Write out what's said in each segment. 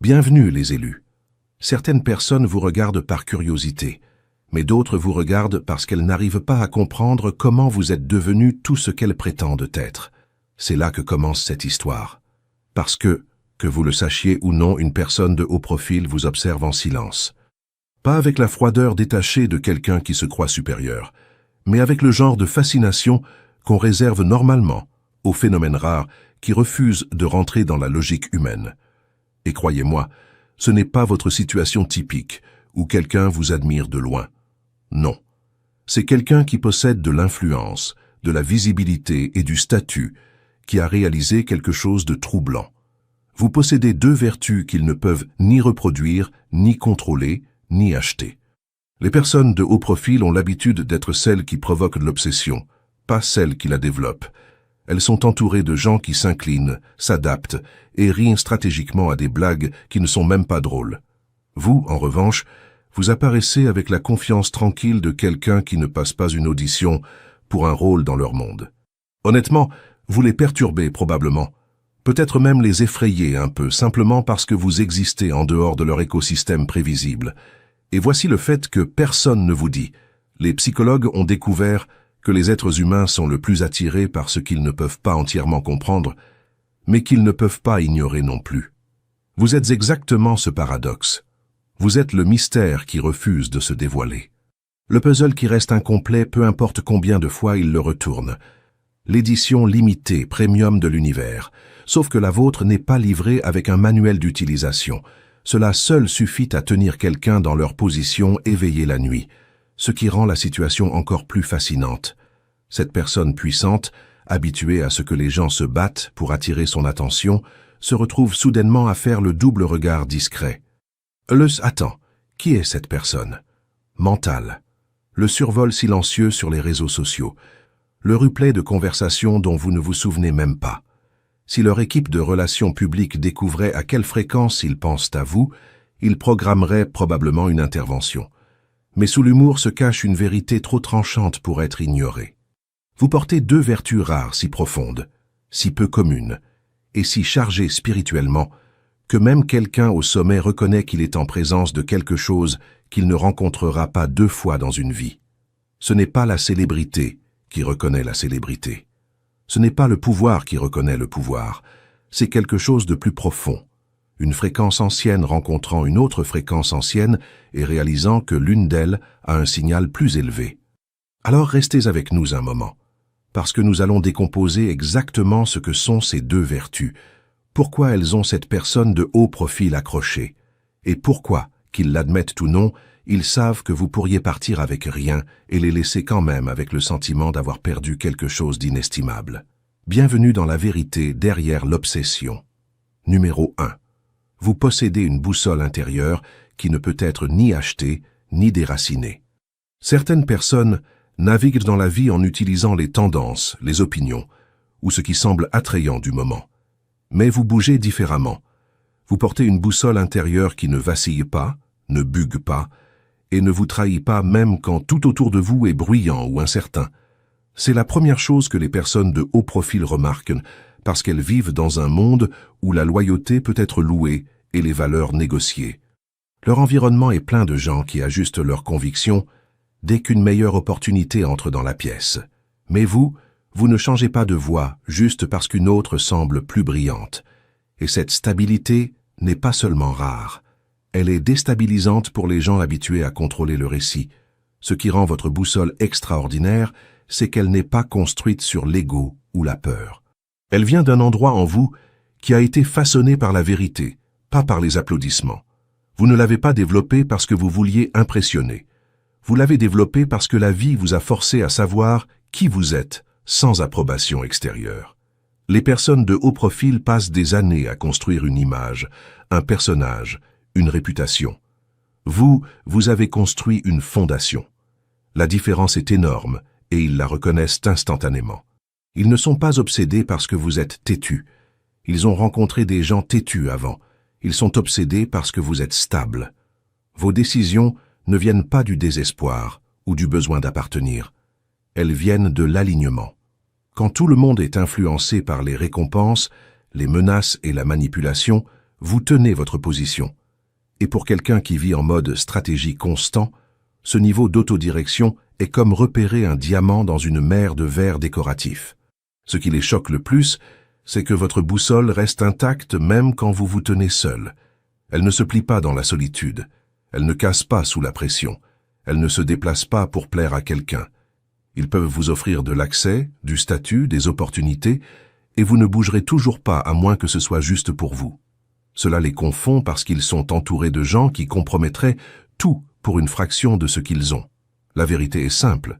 Bienvenue les élus. Certaines personnes vous regardent par curiosité, mais d'autres vous regardent parce qu'elles n'arrivent pas à comprendre comment vous êtes devenus tout ce qu'elles prétendent être. C'est là que commence cette histoire. Parce que vous le sachiez ou non, une personne de haut profil vous observe en silence. Pas avec la froideur détachée de quelqu'un qui se croit supérieur, mais avec le genre de fascination qu'on réserve normalement aux phénomènes rares qui refusent de rentrer dans la logique humaine. Et croyez-moi, ce n'est pas votre situation typique où quelqu'un vous admire de loin. Non. C'est quelqu'un qui possède de l'influence, de la visibilité et du statut, qui a réalisé quelque chose de troublant. Vous possédez deux vertus qu'ils ne peuvent ni reproduire, ni contrôler, ni acheter. Les personnes de haut profil ont l'habitude d'être celles qui provoquent l'obsession, pas celles qui la développent. Elles sont entourées de gens qui s'inclinent, s'adaptent et rient stratégiquement à des blagues qui ne sont même pas drôles. Vous, en revanche, vous apparaissez avec la confiance tranquille de quelqu'un qui ne passe pas une audition pour un rôle dans leur monde. Honnêtement, vous les perturbez probablement, peut-être même les effrayez un peu, simplement parce que vous existez en dehors de leur écosystème prévisible. Et voici le fait que personne ne vous dit. Les psychologues ont découvert que les êtres humains sont le plus attirés par ce qu'ils ne peuvent pas entièrement comprendre, mais qu'ils ne peuvent pas ignorer non plus. Vous êtes exactement ce paradoxe. Vous êtes le mystère qui refuse de se dévoiler. Le puzzle qui reste incomplet, peu importe combien de fois il le retourne. L'édition limitée, premium de l'univers, sauf que la vôtre n'est pas livrée avec un manuel d'utilisation. Cela seul suffit à tenir quelqu'un dans leur position éveillée la nuit, ce qui rend la situation encore plus fascinante. Cette personne puissante, habituée à ce que les gens se battent pour attirer son attention, se retrouve soudainement à faire le double regard discret. Attends, qui est cette personne? Mental. Le survol silencieux sur les réseaux sociaux. Le replay de conversations dont vous ne vous souvenez même pas. Si leur équipe de relations publiques découvrait à quelle fréquence ils pensent à vous, ils programmeraient probablement une intervention. Mais sous l'humour se cache une vérité trop tranchante pour être ignorée. Vous portez deux vertus rares si profondes, si peu communes, et si chargées spirituellement, que même quelqu'un au sommet reconnaît qu'il est en présence de quelque chose qu'il ne rencontrera pas deux fois dans une vie. Ce n'est pas la célébrité qui reconnaît la célébrité. Ce n'est pas le pouvoir qui reconnaît le pouvoir, c'est quelque chose de plus profond. Une fréquence ancienne rencontrant une autre fréquence ancienne et réalisant que l'une d'elles a un signal plus élevé. Alors restez avec nous un moment, parce que nous allons décomposer exactement ce que sont ces deux vertus, pourquoi elles ont cette personne de haut profil accrochée, et pourquoi, qu'ils l'admettent ou non, ils savent que vous pourriez partir avec rien et les laisser quand même avec le sentiment d'avoir perdu quelque chose d'inestimable. Bienvenue dans la vérité derrière l'obsession. Numéro 1. Vous possédez une boussole intérieure qui ne peut être ni achetée ni déracinée. Certaines personnes naviguent dans la vie en utilisant les tendances, les opinions, ou ce qui semble attrayant du moment. Mais vous bougez différemment. Vous portez une boussole intérieure qui ne vacille pas, ne bugue pas, et ne vous trahit pas même quand tout autour de vous est bruyant ou incertain. C'est la première chose que les personnes de haut profil remarquent, parce qu'elles vivent dans un monde où la loyauté peut être louée et les valeurs négociées. Leur environnement est plein de gens qui ajustent leurs convictions dès qu'une meilleure opportunité entre dans la pièce. Mais vous ne changez pas de voie juste parce qu'une autre semble plus brillante. Et cette stabilité n'est pas seulement rare. Elle est déstabilisante pour les gens habitués à contrôler le récit. Ce qui rend votre boussole extraordinaire, c'est qu'elle n'est pas construite sur l'ego ou la peur. Elle vient d'un endroit en vous qui a été façonné par la vérité, pas par les applaudissements. Vous ne l'avez pas développée parce que vous vouliez impressionner. Vous l'avez développée parce que la vie vous a forcé à savoir qui vous êtes, sans approbation extérieure. Les personnes de haut profil passent des années à construire une image, un personnage, une réputation. Vous avez construit une fondation. La différence est énorme et ils la reconnaissent instantanément. Ils ne sont pas obsédés parce que vous êtes têtu. Ils ont rencontré des gens têtus avant. Ils sont obsédés parce que vous êtes stable. Vos décisions ne viennent pas du désespoir ou du besoin d'appartenir. Elles viennent de l'alignement. Quand tout le monde est influencé par les récompenses, les menaces et la manipulation, vous tenez votre position. Et pour quelqu'un qui vit en mode stratégie constant, ce niveau d'autodirection est comme repérer un diamant dans une mer de verre décoratif. Ce qui les choque le plus, c'est que votre boussole reste intacte même quand vous vous tenez seul. Elle ne se plie pas dans la solitude, elle ne casse pas sous la pression, elle ne se déplace pas pour plaire à quelqu'un. Ils peuvent vous offrir de l'accès, du statut, des opportunités, et vous ne bougerez toujours pas à moins que ce soit juste pour vous. Cela les confond parce qu'ils sont entourés de gens qui compromettraient tout pour une fraction de ce qu'ils ont. La vérité est simple.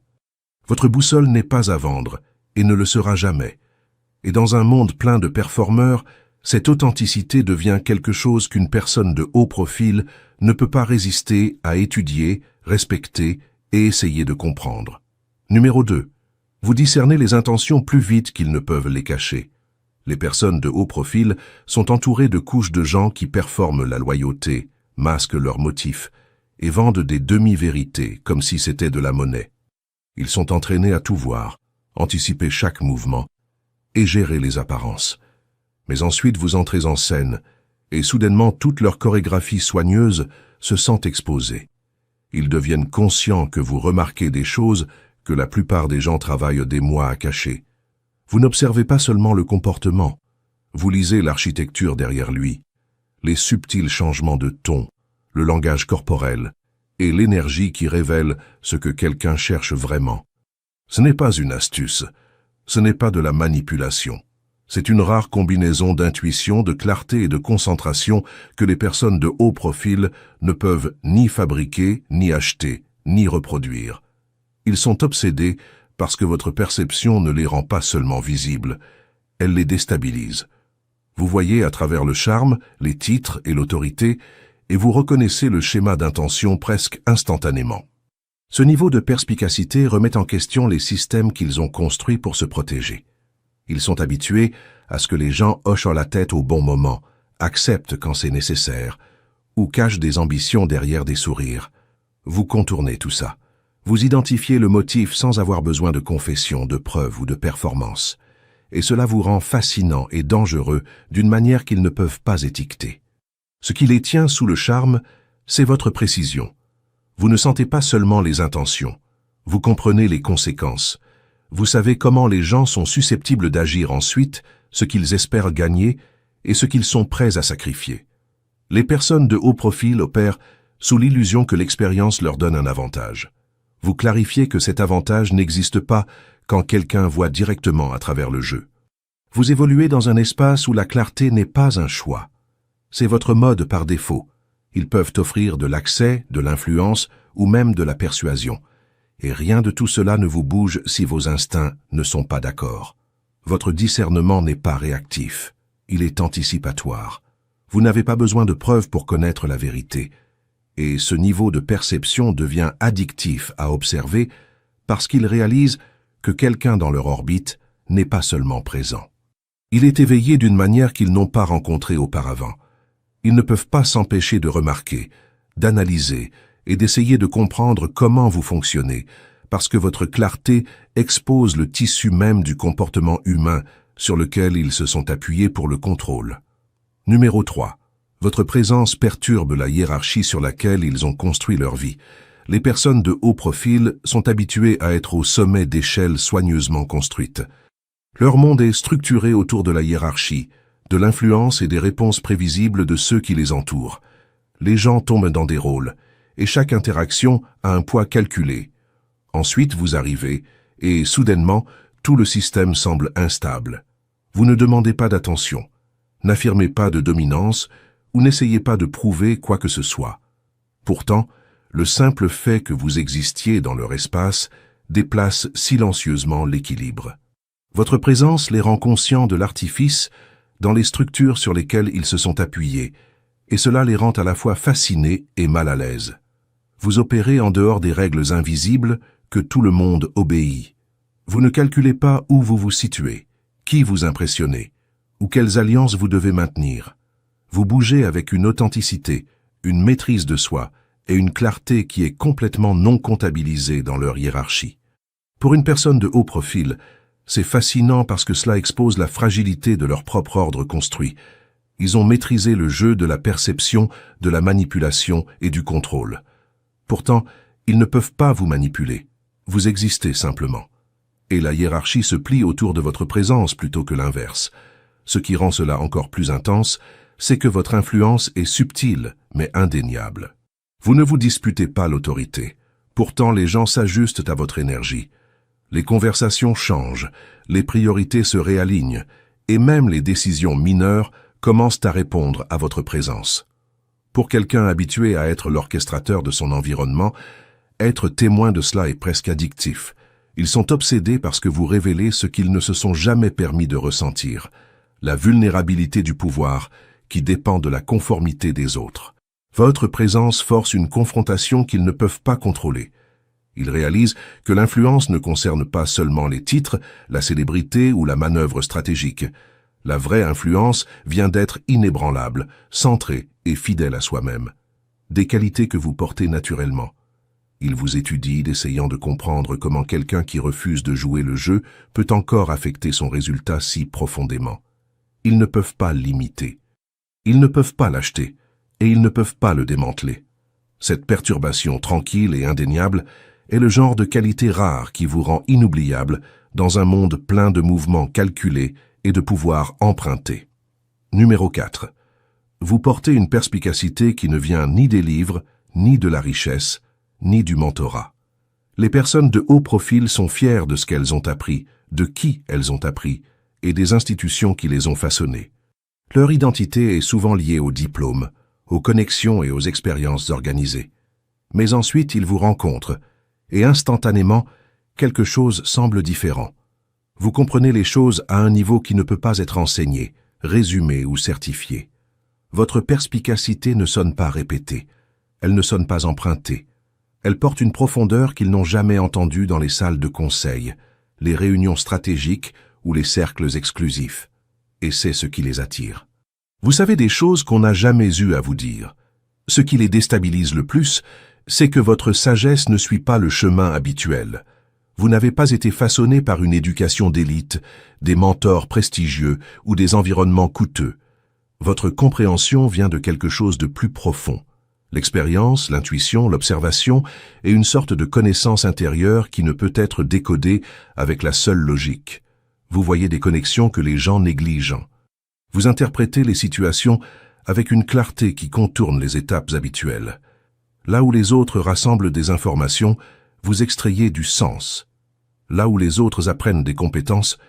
Votre boussole n'est pas à vendre et ne le sera jamais. Et dans un monde plein de performeurs, cette authenticité devient quelque chose qu'une personne de haut profil ne peut pas résister à étudier, respecter et essayer de comprendre. Numéro 2. Vous discernez les intentions plus vite qu'ils ne peuvent les cacher. Les personnes de haut profil sont entourées de couches de gens qui performent la loyauté, masquent leurs motifs et vendent des demi-vérités comme si c'était de la monnaie. Ils sont entraînés à tout voir, anticiper chaque mouvement et gérer les apparences. Mais ensuite vous entrez en scène et soudainement toute leur chorégraphie soigneuse se sent exposée. Ils deviennent conscients que vous remarquez des choses que la plupart des gens travaillent des mois à cacher. Vous n'observez pas seulement le comportement, vous lisez l'architecture derrière lui, les subtils changements de ton, le langage corporel et l'énergie qui révèle ce que quelqu'un cherche vraiment. Ce n'est pas une astuce, ce n'est pas de la manipulation. C'est une rare combinaison d'intuition, de clarté et de concentration que les personnes de haut profil ne peuvent ni fabriquer, ni acheter, ni reproduire. Ils sont obsédés parce que votre perception ne les rend pas seulement visibles, elle les déstabilise. Vous voyez à travers le charme, les titres et l'autorité, et vous reconnaissez le schéma d'intention presque instantanément. Ce niveau de perspicacité remet en question les systèmes qu'ils ont construits pour se protéger. Ils sont habitués à ce que les gens hochent la tête au bon moment, acceptent quand c'est nécessaire, ou cachent des ambitions derrière des sourires. Vous contournez tout ça. Vous identifiez le motif sans avoir besoin de confession, de preuves ou de performance. Et cela vous rend fascinant et dangereux d'une manière qu'ils ne peuvent pas étiqueter. Ce qui les tient sous le charme, c'est votre précision. Vous ne sentez pas seulement les intentions, vous comprenez les conséquences. Vous savez comment les gens sont susceptibles d'agir ensuite, ce qu'ils espèrent gagner et ce qu'ils sont prêts à sacrifier. Les personnes de haut profil opèrent sous l'illusion que l'expérience leur donne un avantage. Vous clarifiez que cet avantage n'existe pas quand quelqu'un voit directement à travers le jeu. Vous évoluez dans un espace où la clarté n'est pas un choix. C'est votre mode par défaut. Ils peuvent offrir de l'accès, de l'influence ou même de la persuasion. Et rien de tout cela ne vous bouge si vos instincts ne sont pas d'accord. Votre discernement n'est pas réactif, il est anticipatoire. Vous n'avez pas besoin de preuves pour connaître la vérité. Et ce niveau de perception devient addictif à observer parce qu'ils réalisent que quelqu'un dans leur orbite n'est pas seulement présent. Il est éveillé d'une manière qu'ils n'ont pas rencontrée auparavant. Ils ne peuvent pas s'empêcher de remarquer, d'analyser et d'essayer de comprendre comment vous fonctionnez, parce que votre clarté expose le tissu même du comportement humain sur lequel ils se sont appuyés pour le contrôle. Numéro 3. Votre présence perturbe la hiérarchie sur laquelle ils ont construit leur vie. Les personnes de haut profil sont habituées à être au sommet d'échelles soigneusement construites. Leur monde est structuré autour de la hiérarchie, de l'influence et des réponses prévisibles de ceux qui les entourent. Les gens tombent dans des rôles, et chaque interaction a un poids calculé. Ensuite, vous arrivez, et soudainement, tout le système semble instable. Vous ne demandez pas d'attention, n'affirmez pas de dominance, ou n'essayez pas de prouver quoi que ce soit. Pourtant, le simple fait que vous existiez dans leur espace déplace silencieusement l'équilibre. Votre présence les rend conscients de l'artifice dans les structures sur lesquelles ils se sont appuyés, et cela les rend à la fois fascinés et mal à l'aise. Vous opérez en dehors des règles invisibles que tout le monde obéit. Vous ne calculez pas où vous vous situez, qui vous impressionnez, ou quelles alliances vous devez maintenir. Vous bougez avec une authenticité, une maîtrise de soi et une clarté qui est complètement non comptabilisée dans leur hiérarchie. Pour une personne de haut profil, c'est fascinant parce que cela expose la fragilité de leur propre ordre construit. Ils ont maîtrisé le jeu de la perception, de la manipulation et du contrôle. Pourtant, ils ne peuvent pas vous manipuler. Vous existez simplement. Et la hiérarchie se plie autour de votre présence plutôt que l'inverse. Ce qui rend cela encore plus intense, c'est que votre influence est subtile, mais indéniable. Vous ne vous disputez pas l'autorité. Pourtant, les gens s'ajustent à votre énergie. Les conversations changent, les priorités se réalignent, et même les décisions mineures commencent à répondre à votre présence. Pour quelqu'un habitué à être l'orchestrateur de son environnement, être témoin de cela est presque addictif. Ils sont obsédés parce que vous révélez ce qu'ils ne se sont jamais permis de ressentir, la vulnérabilité du pouvoir qui dépend de la conformité des autres. Votre présence force une confrontation qu'ils ne peuvent pas contrôler. Ils réalisent que l'influence ne concerne pas seulement les titres, la célébrité ou la manœuvre stratégique. La vraie influence vient d'être inébranlable, centrée et fidèle à soi-même. Des qualités que vous portez naturellement. Ils vous étudient, essayant de comprendre comment quelqu'un qui refuse de jouer le jeu peut encore affecter son résultat si profondément. Ils ne peuvent pas l'imiter. Ils ne peuvent pas l'acheter, et ils ne peuvent pas le démanteler. Cette perturbation tranquille et indéniable est le genre de qualité rare qui vous rend inoubliable dans un monde plein de mouvements calculés et de pouvoirs empruntés. Numéro 4. Vous portez une perspicacité qui ne vient ni des livres, ni de la richesse, ni du mentorat. Les personnes de haut profil sont fières de ce qu'elles ont appris, de qui elles ont appris, et des institutions qui les ont façonnées. Leur identité est souvent liée aux diplômes, aux connexions et aux expériences organisées. Mais ensuite, ils vous rencontrent, et instantanément, quelque chose semble différent. Vous comprenez les choses à un niveau qui ne peut pas être enseigné, résumé ou certifié. Votre perspicacité ne sonne pas répétée, elle ne sonne pas empruntée. Elle porte une profondeur qu'ils n'ont jamais entendue dans les salles de conseil, les réunions stratégiques ou les cercles exclusifs. Et c'est ce qui les attire. Vous savez des choses qu'on n'a jamais eu à vous dire. Ce qui les déstabilise le plus, c'est que votre sagesse ne suit pas le chemin habituel. Vous n'avez pas été façonné par une éducation d'élite, des mentors prestigieux ou des environnements coûteux. Votre compréhension vient de quelque chose de plus profond. L'expérience, l'intuition, l'observation et une sorte de connaissance intérieure qui ne peut être décodée avec la seule logique. Vous voyez des connexions que les gens négligent. Vous interprétez les situations avec une clarté qui contourne les étapes habituelles. Là où les autres rassemblent des informations, vous extrayez du sens. Là où les autres apprennent des compétences,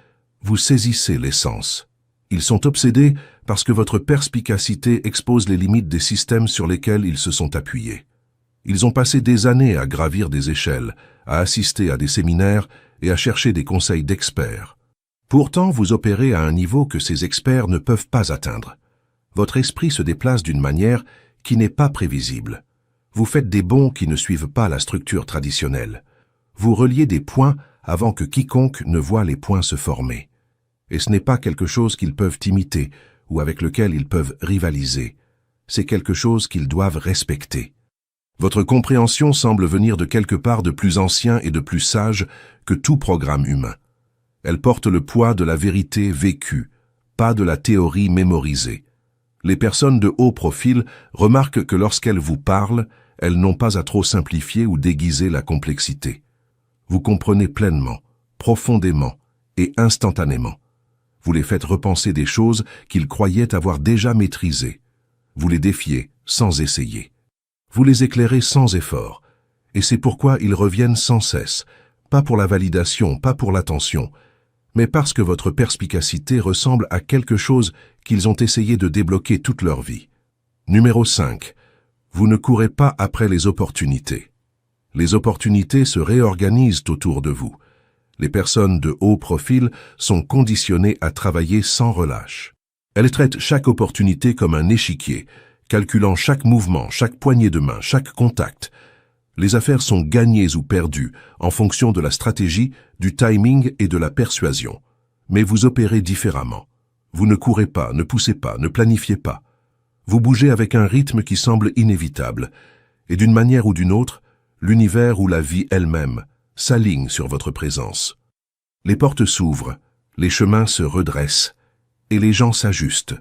vous saisissez l'essence. Ils sont obsédés parce que votre perspicacité expose les limites des systèmes sur lesquels ils se sont appuyés. Ils ont passé des années à gravir des échelles, à assister à des séminaires et à chercher des conseils d'experts. Pourtant, vous opérez à un niveau que ces experts ne peuvent pas atteindre. Votre esprit se déplace d'une manière qui n'est pas prévisible. Vous faites des bonds qui ne suivent pas la structure traditionnelle. Vous reliez des points avant que quiconque ne voie les points se former. Et ce n'est pas quelque chose qu'ils peuvent imiter ou avec lequel ils peuvent rivaliser. C'est quelque chose qu'ils doivent respecter. Votre compréhension semble venir de quelque part de plus ancien et de plus sage que tout programme humain. Elle porte le poids de la vérité vécue, pas de la théorie mémorisée. Les personnes de haut profil remarquent que lorsqu'elles vous parlent, elles n'ont pas à trop simplifier ou déguiser la complexité. Vous comprenez pleinement, profondément et instantanément. Vous les faites repenser des choses qu'ils croyaient avoir déjà maîtrisées. Vous les défiez sans essayer. Vous les éclairez sans effort. Et c'est pourquoi ils reviennent sans cesse, pas pour la validation, pas pour l'attention, mais parce que votre perspicacité ressemble à quelque chose qu'ils ont essayé de débloquer toute leur vie. Numéro 5. Vous ne courez pas après les opportunités. Les opportunités se réorganisent autour de vous. Les personnes de haut profil sont conditionnées à travailler sans relâche. Elles traitent chaque opportunité comme un échiquier, calculant chaque mouvement, chaque poignée de main, chaque contact. Les affaires sont gagnées ou perdues en fonction de la stratégie, du timing et de la persuasion. Mais vous opérez différemment. Vous ne courez pas, ne poussez pas, ne planifiez pas. Vous bougez avec un rythme qui semble inévitable. Et d'une manière ou d'une autre, l'univers ou la vie elle-même s'aligne sur votre présence. Les portes s'ouvrent, les chemins se redressent et les gens s'ajustent.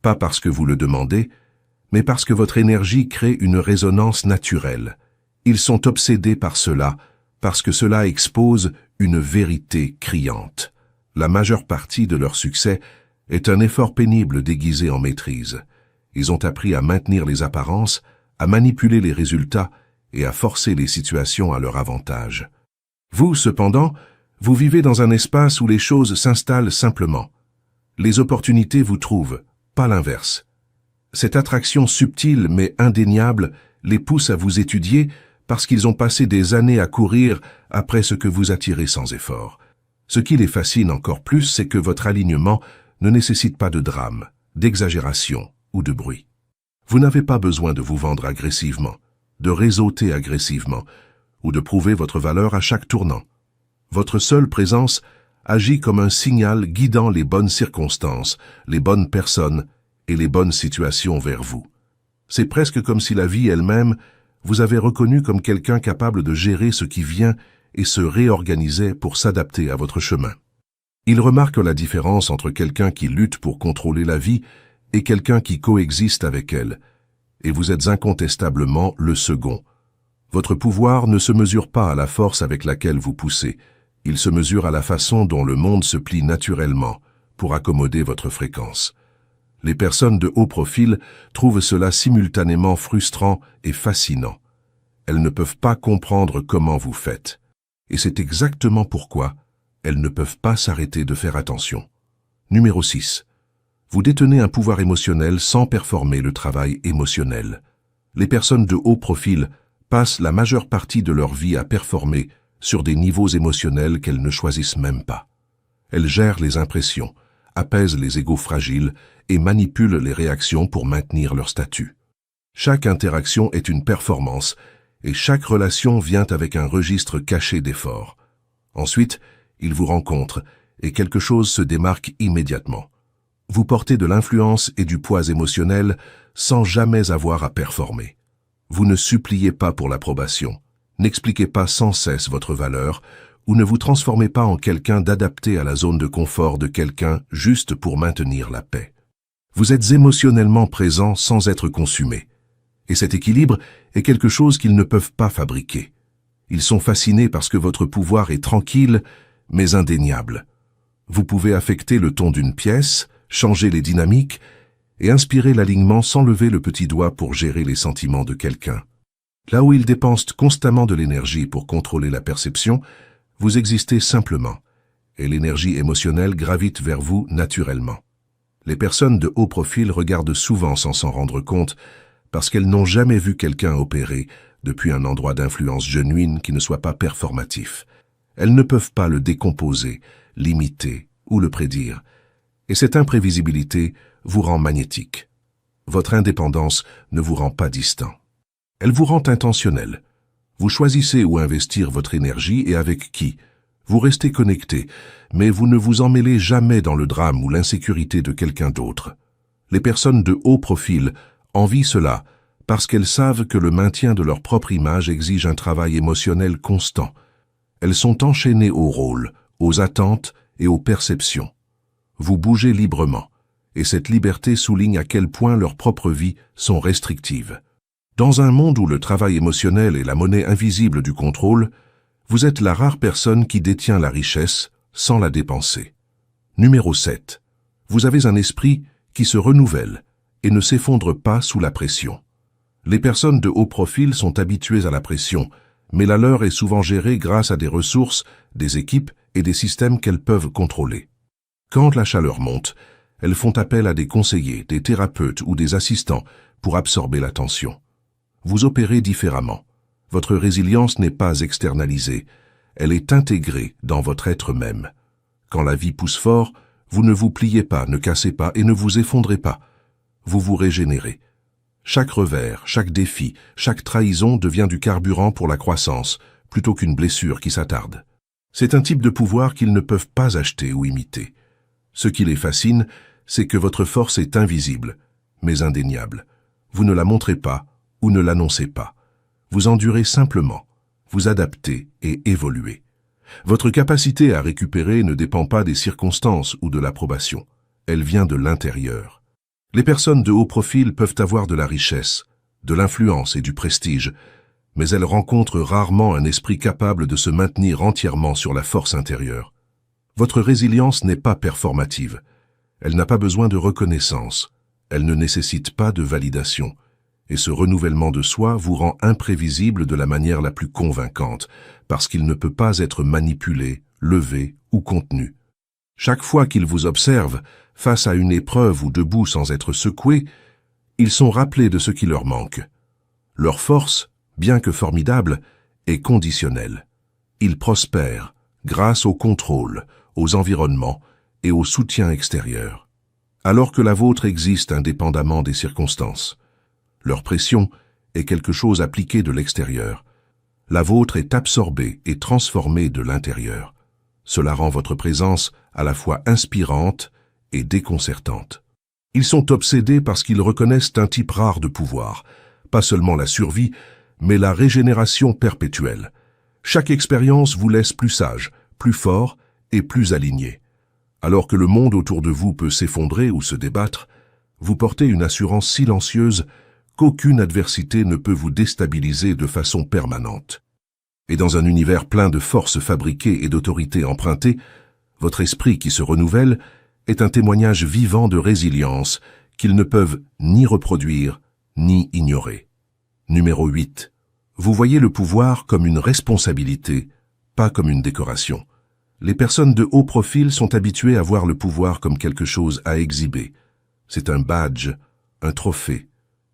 pas parce que vous le demandez, mais parce que votre énergie crée une résonance naturelle. Ils sont obsédés par cela, parce que cela expose une vérité criante. La majeure partie de leur succès est un effort pénible déguisé en maîtrise. Ils ont appris à maintenir les apparences, à manipuler les résultats et à forcer les situations à leur avantage. Vous, cependant, vous vivez dans un espace où les choses s'installent simplement. Les opportunités vous trouvent, pas l'inverse. Cette attraction subtile mais indéniable les pousse à vous étudier parce qu'ils ont passé des années à courir après ce que vous attirez sans effort. Ce qui les fascine encore plus, c'est que votre alignement ne nécessite pas de drame, d'exagération ou de bruit. Vous n'avez pas besoin de vous vendre agressivement, de réseauter agressivement ou de prouver votre valeur à chaque tournant. Votre seule présence agit comme un signal guidant les bonnes circonstances, les bonnes personnes et les bonnes situations vers vous. C'est presque comme si la vie elle-même vous avait reconnu comme quelqu'un capable de gérer ce qui vient et se réorganiser pour s'adapter à votre chemin. Il remarque la différence entre quelqu'un qui lutte pour contrôler la vie et quelqu'un qui coexiste avec elle, et vous êtes incontestablement le second. Votre pouvoir ne se mesure pas à la force avec laquelle vous poussez, il se mesure à la façon dont le monde se plie naturellement pour accommoder votre fréquence. Les personnes de haut profil trouvent cela simultanément frustrant et fascinant. Elles ne peuvent pas comprendre comment vous faites. Et c'est exactement pourquoi elles ne peuvent pas s'arrêter de faire attention. Numéro 6. Vous détenez un pouvoir émotionnel sans performer le travail émotionnel. Les personnes de haut profil passent la majeure partie de leur vie à performer sur des niveaux émotionnels qu'elles ne choisissent même pas. Elles gèrent les impressions, apaisent les égos fragiles et manipulent les réactions pour maintenir leur statut. Chaque interaction est une performance et chaque relation vient avec un registre caché d'efforts. Ensuite, ils vous rencontrent et quelque chose se démarque immédiatement. Vous portez de l'influence et du poids émotionnel sans jamais avoir à performer. Vous ne suppliez pas pour l'approbation, n'expliquez pas sans cesse votre valeur ou ne vous transformez pas en quelqu'un d'adapté à la zone de confort de quelqu'un juste pour maintenir la paix. Vous êtes émotionnellement présent sans être consumé. Et cet équilibre est quelque chose qu'ils ne peuvent pas fabriquer. Ils sont fascinés parce que votre pouvoir est tranquille, mais indéniable. Vous pouvez affecter le ton d'une pièce, changer les dynamiques et inspirer l'alignement sans lever le petit doigt pour gérer les sentiments de quelqu'un. Là où ils dépensent constamment de l'énergie pour contrôler la perception, vous existez simplement, et l'énergie émotionnelle gravite vers vous naturellement. Les personnes de haut profil regardent souvent sans s'en rendre compte parce qu'elles n'ont jamais vu quelqu'un opérer depuis un endroit d'influence genuine qui ne soit pas performatif. Elles ne peuvent pas le décomposer, l'imiter ou le prédire. Et cette imprévisibilité vous rend magnétique. Votre indépendance ne vous rend pas distant. Elle vous rend intentionnel. Vous choisissez où investir votre énergie et avec qui. Vous restez connecté, mais vous ne vous emmêlez jamais dans le drame ou l'insécurité de quelqu'un d'autre. Les personnes de haut profil envient cela parce qu'elles savent que le maintien de leur propre image exige un travail émotionnel constant. Elles sont enchaînées aux rôles, aux attentes et aux perceptions. Vous bougez librement, et cette liberté souligne à quel point leurs propres vies sont restrictives. Dans un monde où le travail émotionnel est la monnaie invisible du contrôle, vous êtes la rare personne qui détient la richesse sans la dépenser. Numéro 7. Vous avez un esprit qui se renouvelle et ne s'effondre pas sous la pression. Les personnes de haut profil sont habituées à la pression, mais la leur est souvent gérée grâce à des ressources, des équipes et des systèmes qu'elles peuvent contrôler. Quand la chaleur monte, elles font appel à des conseillers, des thérapeutes ou des assistants pour absorber la tension. Vous opérez différemment. Votre résilience n'est pas externalisée, elle est intégrée dans votre être même. Quand la vie pousse fort, vous ne vous pliez pas, ne cassez pas et ne vous effondrez pas. Vous vous régénérez. Chaque revers, chaque défi, chaque trahison devient du carburant pour la croissance, plutôt qu'une blessure qui s'attarde. C'est un type de pouvoir qu'ils ne peuvent pas acheter ou imiter. Ce qui les fascine, c'est que votre force est invisible, mais indéniable. Vous ne la montrez pas ou ne l'annoncez pas. Vous endurez simplement, vous adaptez et évoluez. Votre capacité à récupérer ne dépend pas des circonstances ou de l'approbation. Elle vient de l'intérieur. Les personnes de haut profil peuvent avoir de la richesse, de l'influence et du prestige, mais elles rencontrent rarement un esprit capable de se maintenir entièrement sur la force intérieure. Votre résilience n'est pas performative. Elle n'a pas besoin de reconnaissance. Elle ne nécessite pas de validation. Et ce renouvellement de soi vous rend imprévisible de la manière la plus convaincante, parce qu'il ne peut pas être manipulé, levé ou contenu. Chaque fois qu'ils vous observent, face à une épreuve ou debout sans être secoués, ils sont rappelés de ce qui leur manque. Leur force, bien que formidable, est conditionnelle. Ils prospèrent grâce au contrôle, aux environnements et au soutien extérieur, alors que la vôtre existe indépendamment des circonstances. Leur pression est quelque chose appliqué de l'extérieur. La vôtre est absorbée et transformée de l'intérieur. Cela rend votre présence à la fois inspirante et déconcertante. Ils sont obsédés parce qu'ils reconnaissent un type rare de pouvoir, pas seulement la survie, mais la régénération perpétuelle. Chaque expérience vous laisse plus sage, plus fort et plus aligné. Alors que le monde autour de vous peut s'effondrer ou se débattre, vous portez une assurance silencieuse qu'aucune adversité ne peut vous déstabiliser de façon permanente. Et dans un univers plein de forces fabriquées et d'autorités empruntées, votre esprit qui se renouvelle est un témoignage vivant de résilience qu'ils ne peuvent ni reproduire ni ignorer. Numéro 8. Vous voyez le pouvoir comme une responsabilité, pas comme une décoration. Les personnes de haut profil sont habituées à voir le pouvoir comme quelque chose à exhiber. C'est un badge, un trophée,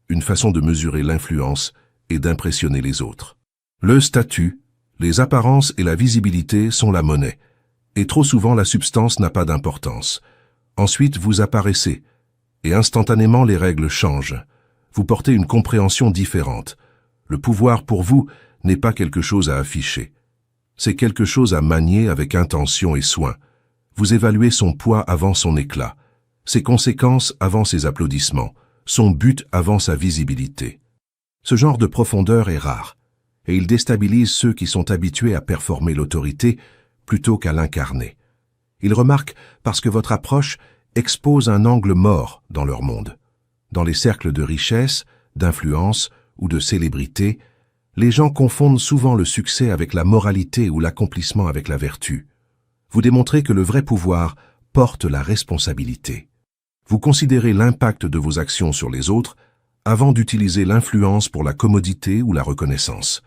une façon de mesurer l'influence et d'impressionner les autres. Le statut, les apparences et la visibilité sont la monnaie, et trop souvent la substance n'a pas d'importance. Ensuite, vous apparaissez, et instantanément les règles changent. Vous portez une compréhension différente. Le pouvoir pour vous n'est pas quelque chose à afficher. C'est quelque chose à manier avec intention et soin. Vous évaluez son poids avant son éclat, ses conséquences avant ses applaudissements, son but avant sa visibilité. Ce genre de profondeur est rare, et il déstabilise ceux qui sont habitués à performer l'autorité plutôt qu'à l'incarner. Ils remarquent parce que votre approche expose un angle mort dans leur monde. Dans les cercles de richesse, d'influence ou de célébrité, les gens confondent souvent le succès avec la moralité ou l'accomplissement avec la vertu. Vous démontrez que le vrai pouvoir porte la responsabilité. Vous considérez l'impact de vos actions sur les autres avant d'utiliser l'influence pour la commodité ou la reconnaissance.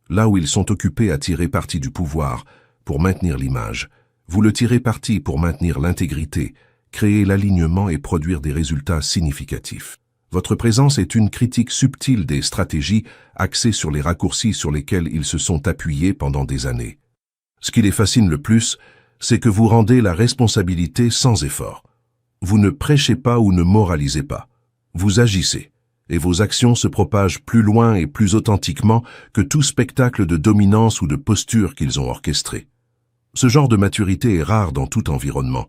Là où ils sont occupés à tirer parti du pouvoir pour maintenir l'image, vous le tirez parti pour maintenir l'intégrité, créer l'alignement et produire des résultats significatifs. Votre présence est une critique subtile des stratégies axées sur les raccourcis sur lesquels ils se sont appuyés pendant des années. Ce qui les fascine le plus, c'est que vous rendez la responsabilité sans effort. Vous ne prêchez pas ou ne moralisez pas. Vous agissez, et vos actions se propagent plus loin et plus authentiquement que tout spectacle de dominance ou de posture qu'ils ont orchestré. Ce genre de maturité est rare dans tout environnement,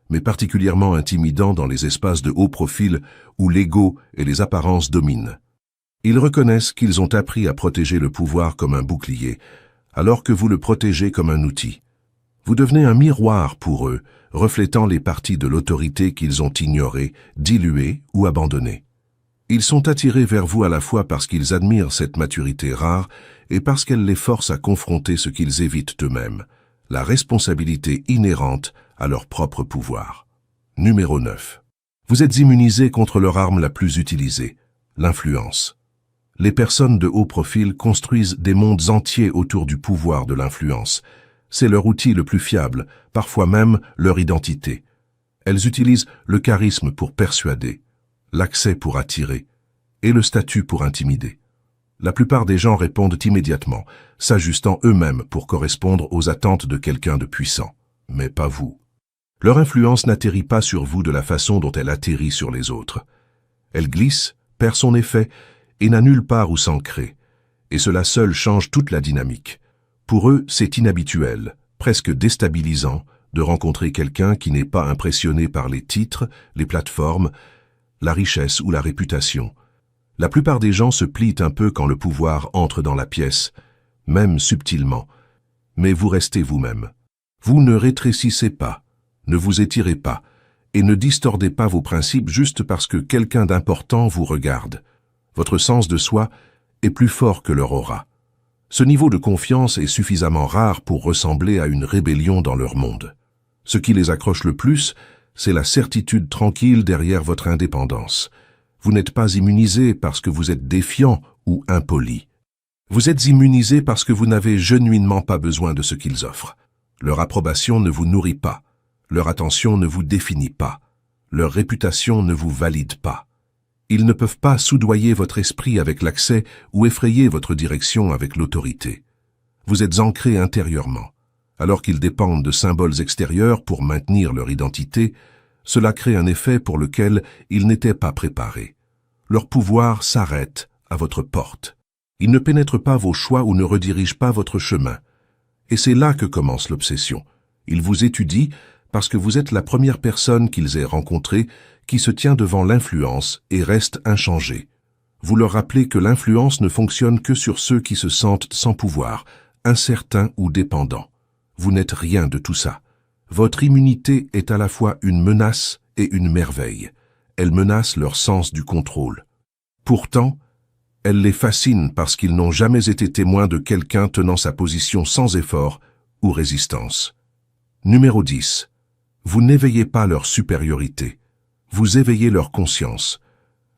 mais particulièrement intimidant dans les espaces de haut profil où l'ego et les apparences dominent. Ils reconnaissent qu'ils ont appris à protéger le pouvoir comme un bouclier, alors que vous le protégez comme un outil. Vous devenez un miroir pour eux, reflétant les parties de l'autorité qu'ils ont ignorées, diluées ou abandonnées. Ils sont attirés vers vous à la fois parce qu'ils admirent cette maturité rare et parce qu'elle les force à confronter ce qu'ils évitent eux-mêmes, la responsabilité inhérente à leur propre pouvoir. Numéro 9. Vous êtes immunisés contre leur arme la plus utilisée, l'influence. Les personnes de haut profil construisent des mondes entiers autour du pouvoir de l'influence. C'est leur outil le plus fiable, parfois même leur identité. Elles utilisent le charisme pour persuader, l'accès pour attirer et le statut pour intimider. La plupart des gens répondent immédiatement, s'ajustant eux-mêmes pour correspondre aux attentes de quelqu'un de puissant. Mais pas vous. Leur influence n'atterrit pas sur vous de la façon dont elle atterrit sur les autres. Elle glisse, perd son effet et n'a nulle part où s'ancrer. Et cela seul change toute la dynamique. Pour eux, c'est inhabituel, presque déstabilisant, de rencontrer quelqu'un qui n'est pas impressionné par les titres, les plateformes, la richesse ou la réputation. La plupart des gens se plient un peu quand le pouvoir entre dans la pièce, même subtilement. Mais vous restez vous-même. Vous ne rétrécissez pas, ne vous étirez pas, et ne distordez pas vos principes juste parce que quelqu'un d'important vous regarde. Votre sens de soi est plus fort que leur aura. Ce niveau de confiance est suffisamment rare pour ressembler à une rébellion dans leur monde. Ce qui les accroche le plus, c'est la certitude tranquille derrière votre indépendance. Vous n'êtes pas immunisé parce que vous êtes défiant ou impoli. Vous êtes immunisé parce que vous n'avez genuinement pas besoin de ce qu'ils offrent. Leur approbation ne vous nourrit pas. Leur attention ne vous définit pas. Leur réputation ne vous valide pas. Ils ne peuvent pas soudoyer votre esprit avec l'accès ou effrayer votre direction avec l'autorité. Vous êtes ancré intérieurement. Alors qu'ils dépendent de symboles extérieurs pour maintenir leur identité, cela crée un effet pour lequel ils n'étaient pas préparés. Leur pouvoir s'arrête à votre porte. Ils ne pénètrent pas vos choix ou ne redirigent pas votre chemin. Et c'est là que commence l'obsession. Ils vous étudient parce que vous êtes la première personne qu'ils aient rencontrée qui se tient devant l'influence et reste inchangée. Vous leur rappelez que l'influence ne fonctionne que sur ceux qui se sentent sans pouvoir, incertains ou dépendants. Vous n'êtes rien de tout ça. Votre immunité est à la fois une menace et une merveille. Elle menace leur sens du contrôle. Pourtant, elle les fascine parce qu'ils n'ont jamais été témoins de quelqu'un tenant sa position sans effort ou résistance. Numéro 10. Vous n'éveillez pas leur supériorité. Vous éveillez leur conscience.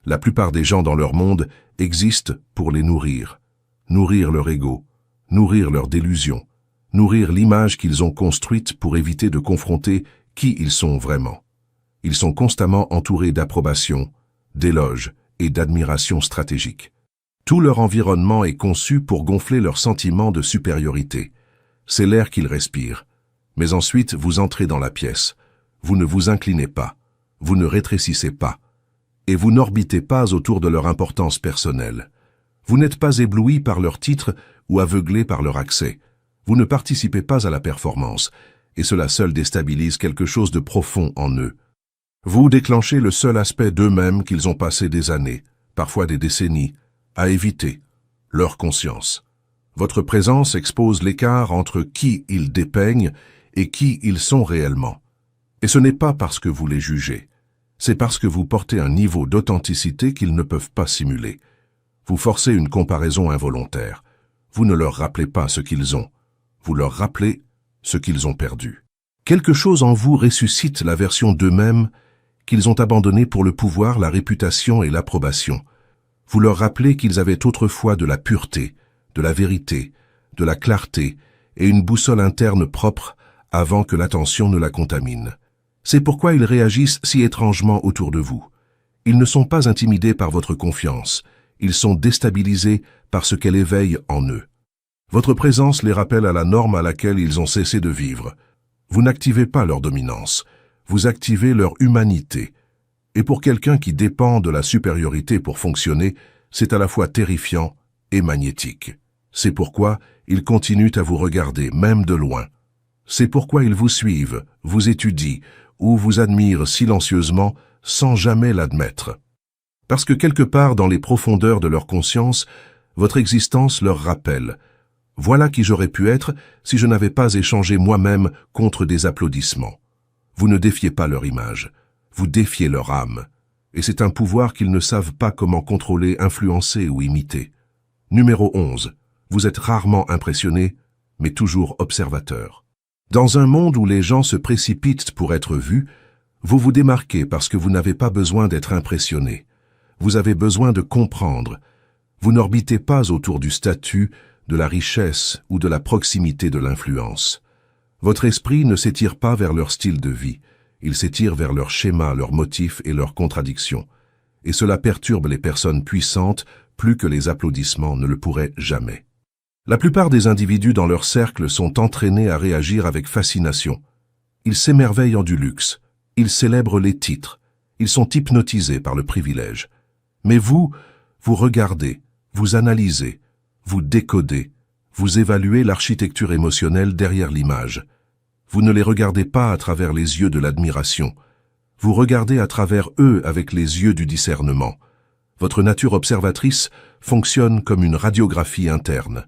La plupart des gens dans leur monde existent pour les nourrir. Nourrir leur ego, nourrir leurs délusions, nourrir l'image qu'ils ont construite pour éviter de confronter qui ils sont vraiment. Ils sont constamment entourés d'approbation, d'éloges et d'admiration stratégique. Tout leur environnement est conçu pour gonfler leur sentiment de supériorité. C'est l'air qu'ils respirent. Mais ensuite, vous entrez dans la pièce. Vous ne vous inclinez pas. Vous ne rétrécissez pas. Et vous n'orbitez pas autour de leur importance personnelle. Vous n'êtes pas ébloui par leur titre ou aveuglé par leur accès. Vous ne participez pas à la performance, et cela seul déstabilise quelque chose de profond en eux. Vous déclenchez le seul aspect d'eux-mêmes qu'ils ont passé des années, parfois des décennies, à éviter, leur conscience. Votre présence expose l'écart entre qui ils dépeignent et qui ils sont réellement. Et ce n'est pas parce que vous les jugez, c'est parce que vous portez un niveau d'authenticité qu'ils ne peuvent pas simuler. Vous forcez une comparaison involontaire. Vous ne leur rappelez pas ce qu'ils ont. Vous leur rappelez ce qu'ils ont perdu. Quelque chose en vous ressuscite la version d'eux-mêmes qu'ils ont abandonnée pour le pouvoir, la réputation et l'approbation. Vous leur rappelez qu'ils avaient autrefois de la pureté, de la vérité, de la clarté et une boussole interne propre avant que l'attention ne la contamine. C'est pourquoi ils réagissent si étrangement autour de vous. Ils ne sont pas intimidés par votre confiance, ils sont déstabilisés par ce qu'elle éveille en eux. Votre présence les rappelle à la norme à laquelle ils ont cessé de vivre. Vous n'activez pas leur dominance, vous activez leur humanité. Et pour quelqu'un qui dépend de la supériorité pour fonctionner, c'est à la fois terrifiant et magnétique. C'est pourquoi ils continuent à vous regarder, même de loin. C'est pourquoi ils vous suivent, vous étudient ou vous admirent silencieusement sans jamais l'admettre. Parce que quelque part dans les profondeurs de leur conscience, votre existence leur rappelle « Voilà qui j'aurais pu être si je n'avais pas échangé moi-même contre des applaudissements. » Vous ne défiez pas leur image, vous défiez leur âme. Et c'est un pouvoir qu'ils ne savent pas comment contrôler, influencer ou imiter. Numéro 11. Vous êtes rarement impressionné, mais toujours observateur. Dans un monde où les gens se précipitent pour être vus, vous vous démarquez parce que vous n'avez pas besoin d'être impressionné. Vous avez besoin de comprendre. Vous n'orbitez pas autour du statut, de la richesse ou de la proximité de l'influence. Votre esprit ne s'étire pas vers leur style de vie. Il s'étire vers leurs schémas, leurs motifs et leurs contradictions. Et cela perturbe les personnes puissantes plus que les applaudissements ne le pourraient jamais. La plupart des individus dans leur cercle sont entraînés à réagir avec fascination. Ils s'émerveillent en du luxe. Ils célèbrent les titres. Ils sont hypnotisés par le privilège. Mais vous regardez, vous analysez, vous décodez, vous évaluez l'architecture émotionnelle derrière l'image. Vous ne les regardez pas à travers les yeux de l'admiration. Vous regardez à travers eux avec les yeux du discernement. Votre nature observatrice fonctionne comme une radiographie interne.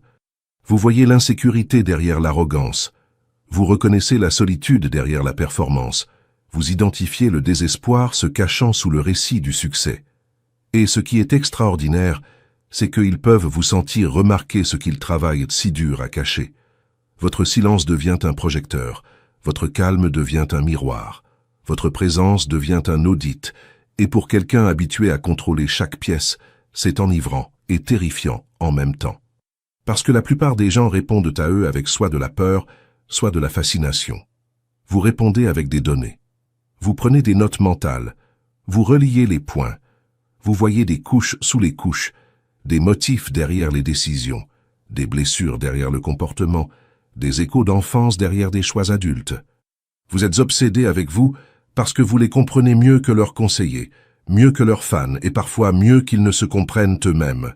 Vous voyez l'insécurité derrière l'arrogance. Vous reconnaissez la solitude derrière la performance. Vous identifiez le désespoir se cachant sous le récit du succès. Et ce qui est extraordinaire, c'est qu'ils peuvent vous sentir remarquer ce qu'ils travaillent si dur à cacher. Votre silence devient un projecteur, votre calme devient un miroir, votre présence devient un audit, et pour quelqu'un habitué à contrôler chaque pièce, c'est enivrant et terrifiant en même temps. Parce que la plupart des gens répondent à eux avec soit de la peur, soit de la fascination. Vous répondez avec des données. Vous prenez des notes mentales. Vous reliez les points. Vous voyez des couches sous les couches, des motifs derrière les décisions, des blessures derrière le comportement, des échos d'enfance derrière des choix adultes. Vous êtes obsédé avec vous parce que vous les comprenez mieux que leurs conseillers, mieux que leurs fans et parfois mieux qu'ils ne se comprennent eux-mêmes.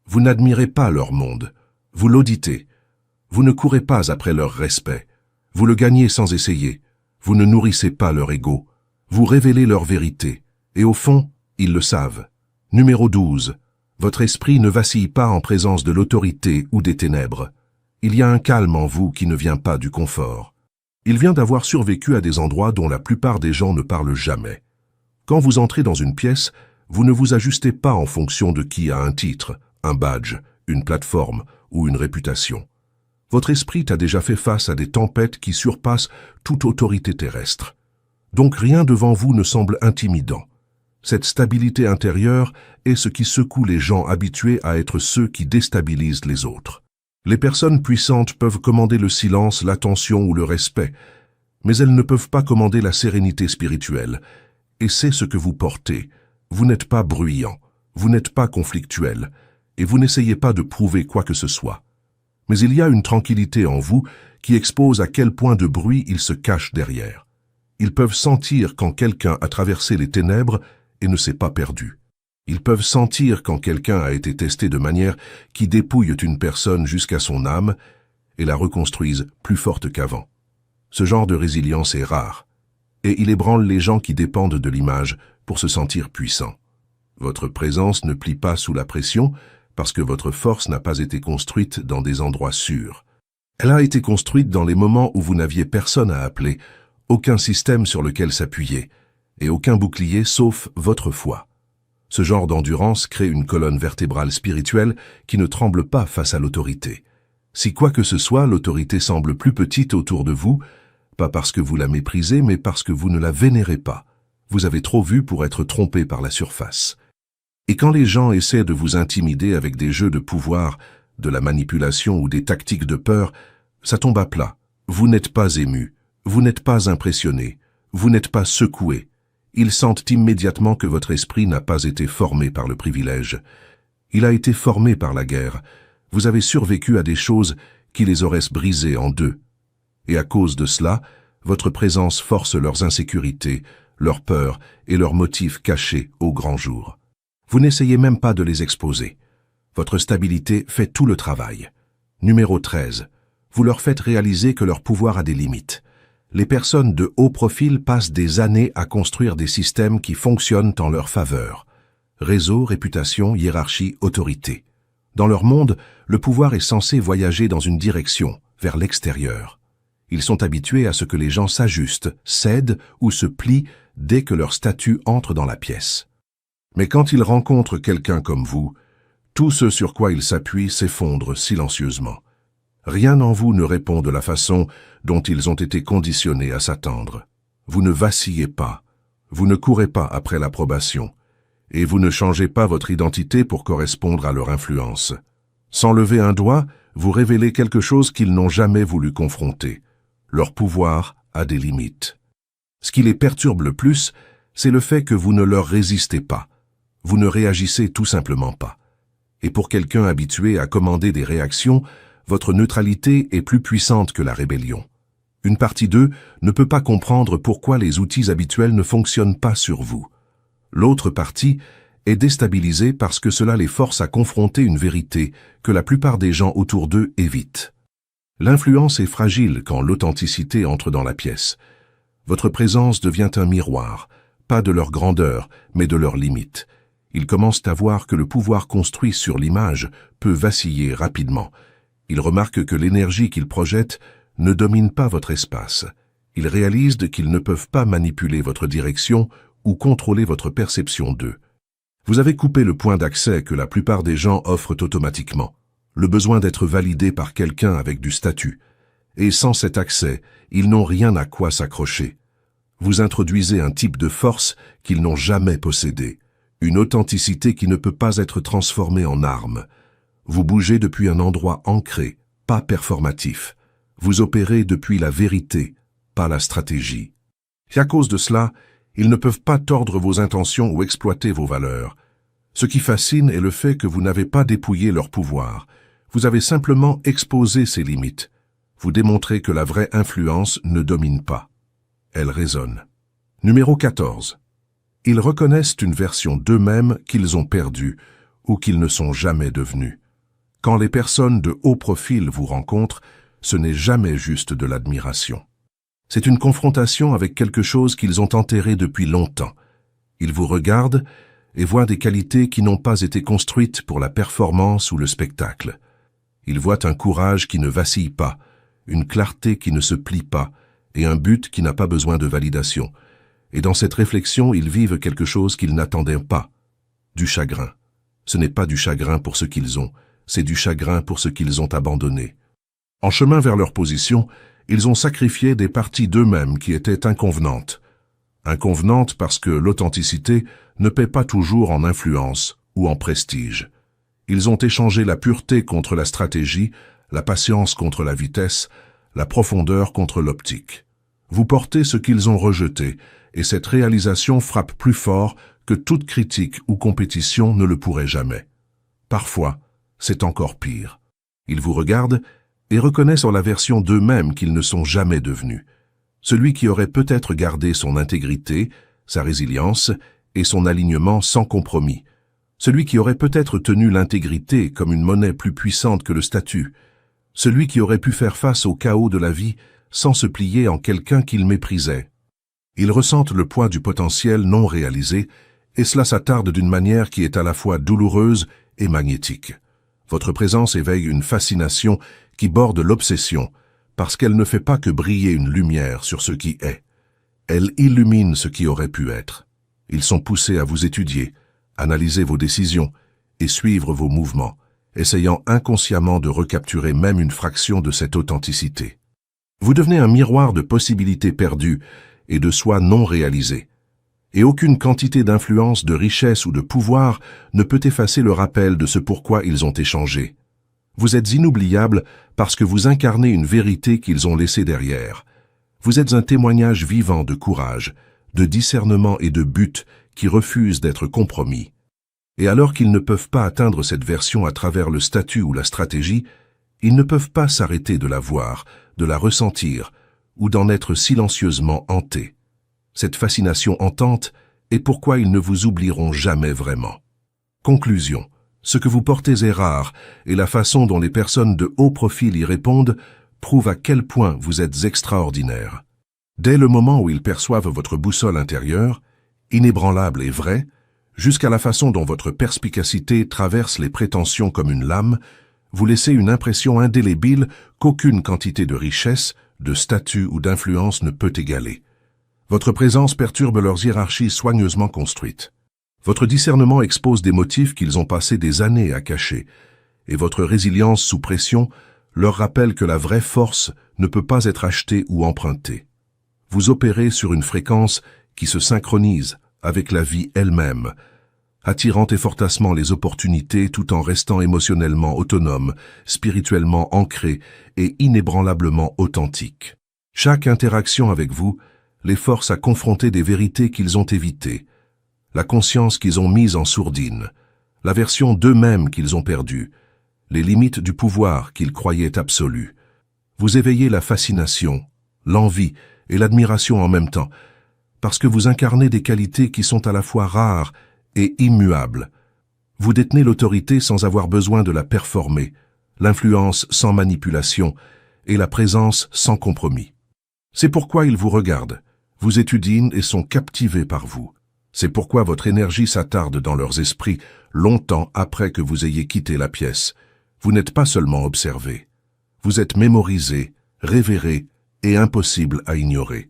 Vous n'admirez pas leur monde. Vous l'auditez. Vous ne courez pas après leur respect. Vous le gagnez sans essayer. Vous ne nourrissez pas leur ego. Vous révélez leur vérité. Et au fond, ils le savent. Numéro 12. Votre esprit ne vacille pas en présence de l'autorité ou des ténèbres. Il y a un calme en vous qui ne vient pas du confort. Il vient d'avoir survécu à des endroits dont la plupart des gens ne parlent jamais. Quand vous entrez dans une pièce, vous ne vous ajustez pas en fonction de qui a un titre, un badge, une plateforme ou une réputation. Votre esprit a déjà fait face à des tempêtes qui surpassent toute autorité terrestre. Donc rien devant vous ne semble intimidant. Cette stabilité intérieure est ce qui secoue les gens habitués à être ceux qui déstabilisent les autres. Les personnes puissantes peuvent commander le silence, l'attention ou le respect, mais elles ne peuvent pas commander la sérénité spirituelle. Et c'est ce que vous portez. Vous n'êtes pas bruyant, vous n'êtes pas conflictuel, et vous n'essayez pas de prouver quoi que ce soit. Mais il y a une tranquillité en vous qui expose à quel point de bruit il se cache derrière. Ils peuvent sentir quand quelqu'un a traversé les ténèbres et ne s'est pas perdu. Ils peuvent sentir quand quelqu'un a été testé de manière qui dépouille une personne jusqu'à son âme et la reconstruise plus forte qu'avant. Ce genre de résilience est rare, et il ébranle les gens qui dépendent de l'image pour se sentir puissants. Votre présence ne plie pas sous la pression parce que votre force n'a pas été construite dans des endroits sûrs. Elle a été construite dans les moments où vous n'aviez personne à appeler, aucun système sur lequel s'appuyer, et aucun bouclier sauf votre foi. Ce genre d'endurance crée une colonne vertébrale spirituelle qui ne tremble pas face à l'autorité. Si quoi que ce soit, l'autorité semble plus petite autour de vous, pas parce que vous la méprisez, mais parce que vous ne la vénérez pas. Vous avez trop vu pour être trompé par la surface. Et quand les gens essaient de vous intimider avec des jeux de pouvoir, de la manipulation ou des tactiques de peur, ça tombe à plat. Vous n'êtes pas ému, vous n'êtes pas impressionné, vous n'êtes pas secoué. Ils sentent immédiatement que votre esprit n'a pas été formé par le privilège. Il a été formé par la guerre. Vous avez survécu à des choses qui les auraient brisés en deux. Et à cause de cela, votre présence force leurs insécurités, leurs peurs et leurs motifs cachés au grand jour. Vous n'essayez même pas de les exposer. Votre stabilité fait tout le travail. Numéro 13. Vous leur faites réaliser que leur pouvoir a des limites. Les personnes de haut profil passent des années à construire des systèmes qui fonctionnent en leur faveur. Réseau, réputation, hiérarchie, autorité. Dans leur monde, le pouvoir est censé voyager dans une direction, vers l'extérieur. Ils sont habitués à ce que les gens s'ajustent, cèdent ou se plient dès que leur statut entre dans la pièce. Mais quand ils rencontrent quelqu'un comme vous, tout ce sur quoi ils s'appuient s'effondre silencieusement. Rien en vous ne répond de la façon dont ils ont été conditionnés à s'attendre. Vous ne vacillez pas, vous ne courez pas après l'approbation, et vous ne changez pas votre identité pour correspondre à leur influence. Sans lever un doigt, vous révélez quelque chose qu'ils n'ont jamais voulu confronter. Leur pouvoir a des limites. Ce qui les perturbe le plus, c'est le fait que vous ne leur résistez pas. Vous ne réagissez tout simplement pas. Et pour quelqu'un habitué à commander des réactions, votre neutralité est plus puissante que la rébellion. Une partie d'eux ne peut pas comprendre pourquoi les outils habituels ne fonctionnent pas sur vous. L'autre partie est déstabilisée parce que cela les force à confronter une vérité que la plupart des gens autour d'eux évitent. L'influence est fragile quand l'authenticité entre dans la pièce. Votre présence devient un miroir, pas de leur grandeur, mais de leurs limites. Ils commencent à voir que le pouvoir construit sur l'image peut vaciller rapidement. Ils remarquent que l'énergie qu'ils projettent ne domine pas votre espace. Ils réalisent qu'ils ne peuvent pas manipuler votre direction ou contrôler votre perception d'eux. Vous avez coupé le point d'accès que la plupart des gens offrent automatiquement, le besoin d'être validé par quelqu'un avec du statut. Et sans cet accès, ils n'ont rien à quoi s'accrocher. Vous introduisez un type de force qu'ils n'ont jamais possédé, une authenticité qui ne peut pas être transformée en arme. Vous bougez depuis un endroit ancré, pas performatif. Vous opérez depuis la vérité, pas la stratégie. Et à cause de cela, ils ne peuvent pas tordre vos intentions ou exploiter vos valeurs. Ce qui fascine est le fait que vous n'avez pas dépouillé leur pouvoir. Vous avez simplement exposé ces limites. Vous démontrez que la vraie influence ne domine pas. Elle résonne. Numéro 14. Ils reconnaissent une version d'eux-mêmes qu'ils ont perdue ou qu'ils ne sont jamais devenus. Quand les personnes de haut profil vous rencontrent, ce n'est jamais juste de l'admiration. C'est une confrontation avec quelque chose qu'ils ont enterré depuis longtemps. Ils vous regardent et voient des qualités qui n'ont pas été construites pour la performance ou le spectacle. Ils voient un courage qui ne vacille pas, une clarté qui ne se plie pas, et un but qui n'a pas besoin de validation. Et dans cette réflexion, ils vivent quelque chose qu'ils n'attendaient pas. Du chagrin. Ce n'est pas du chagrin pour ce qu'ils ont, c'est du chagrin pour ce qu'ils ont abandonné. En chemin vers leur position, ils ont sacrifié des parties d'eux-mêmes qui étaient inconvenantes. Inconvenantes parce que l'authenticité ne paie pas toujours en influence ou en prestige. Ils ont échangé la pureté contre la stratégie, la patience contre la vitesse, la profondeur contre l'optique. Vous portez ce qu'ils ont rejeté, et cette réalisation frappe plus fort que toute critique ou compétition ne le pourrait jamais. Parfois, c'est encore pire. Ils vous regardent et reconnaissent en la version d'eux-mêmes qu'ils ne sont jamais devenus. Celui qui aurait peut-être gardé son intégrité, sa résilience et son alignement sans compromis. Celui qui aurait peut-être tenu l'intégrité comme une monnaie plus puissante que le statut. Celui qui aurait pu faire face au chaos de la vie sans se plier en quelqu'un qu'il méprisait. Ils ressentent le poids du potentiel non réalisé, et cela s'attarde d'une manière qui est à la fois douloureuse et magnétique. Votre présence éveille une fascination qui borde l'obsession, parce qu'elle ne fait pas que briller une lumière sur ce qui est. Elle illumine ce qui aurait pu être. Ils sont poussés à vous étudier, analyser vos décisions et suivre vos mouvements, essayant inconsciemment de recapturer même une fraction de cette authenticité. Vous devenez un miroir de possibilités perdues et de soi non réalisées. Et aucune quantité d'influence, de richesse ou de pouvoir ne peut effacer le rappel de ce pourquoi ils ont échangé. Vous êtes inoubliable parce que vous incarnez une vérité qu'ils ont laissée derrière. Vous êtes un témoignage vivant de courage, de discernement et de but qui refusent d'être compromis. Et alors qu'ils ne peuvent pas atteindre cette version à travers le statut ou la stratégie, ils ne peuvent pas s'arrêter de la voir, de la ressentir, ou d'en être silencieusement hantés. Cette fascination hantante est pourquoi ils ne vous oublieront jamais vraiment. Conclusion. Ce que vous portez est rare, et la façon dont les personnes de haut profil y répondent prouve à quel point vous êtes extraordinaire. Dès le moment où ils perçoivent votre boussole intérieure, inébranlable et vraie, jusqu'à la façon dont votre perspicacité traverse les prétentions comme une lame, vous laissez une impression indélébile qu'aucune quantité de richesse, de statut ou d'influence ne peut égaler. Votre présence perturbe leurs hiérarchies soigneusement construites. Votre discernement expose des motifs qu'ils ont passé des années à cacher, et votre résilience sous pression leur rappelle que la vraie force ne peut pas être achetée ou empruntée. Vous opérez sur une fréquence qui se synchronise avec la vie elle-même, attirant effortassement les opportunités tout en restant émotionnellement autonome, spirituellement ancré et inébranlablement authentique. Chaque interaction avec vous les force à confronter des vérités qu'ils ont évitées, la conscience qu'ils ont mise en sourdine, la version d'eux-mêmes qu'ils ont perdue, les limites du pouvoir qu'ils croyaient absolues. Vous éveillez la fascination, l'envie et l'admiration en même temps, parce que vous incarnez des qualités qui sont à la fois rares et immuables. Vous détenez l'autorité sans avoir besoin de la performer, l'influence sans manipulation et la présence sans compromis. C'est pourquoi ils vous regardent, vous étudient et sont captivés par vous. C'est pourquoi votre énergie s'attarde dans leurs esprits longtemps après que vous ayez quitté la pièce. Vous n'êtes pas seulement observé. Vous êtes mémorisé, révéré et impossible à ignorer.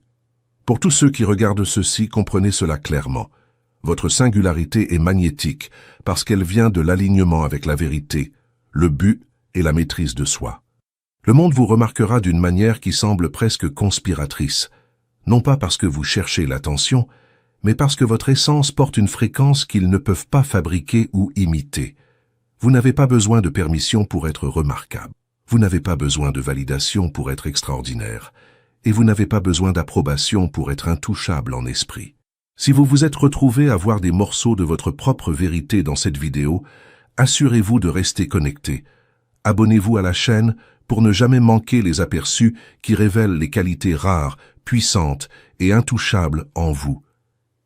Pour tous ceux qui regardent ceci, comprenez cela clairement. Votre singularité est magnétique parce qu'elle vient de l'alignement avec la vérité, le but et la maîtrise de soi. Le monde vous remarquera d'une manière qui semble presque conspiratrice, non pas parce que vous cherchez l'attention, mais parce que votre essence porte une fréquence qu'ils ne peuvent pas fabriquer ou imiter. Vous n'avez pas besoin de permission pour être remarquable. Vous n'avez pas besoin de validation pour être extraordinaire. Et vous n'avez pas besoin d'approbation pour être intouchable en esprit. Si vous vous êtes retrouvé à voir des morceaux de votre propre vérité dans cette vidéo, assurez-vous de rester connecté. Abonnez-vous à la chaîne pour ne jamais manquer les aperçus qui révèlent les qualités rares, puissantes et intouchables en vous.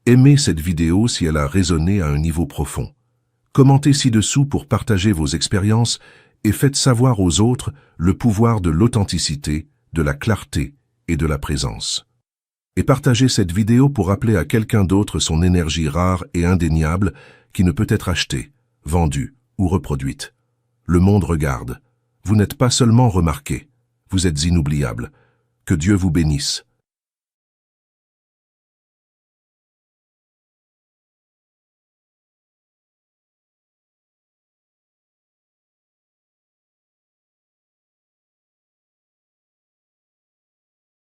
Aimez cette vidéo si elle a résonné à un niveau profond. Commentez ci-dessous pour partager vos expériences et faites savoir aux autres le pouvoir de l'authenticité, de la clarté et de la présence. Et partagez cette vidéo pour rappeler à quelqu'un d'autre son énergie rare et indéniable qui ne peut être achetée, vendue ou reproduite. Le monde regarde. Vous n'êtes pas seulement remarqué, vous êtes inoubliable. Que Dieu vous bénisse.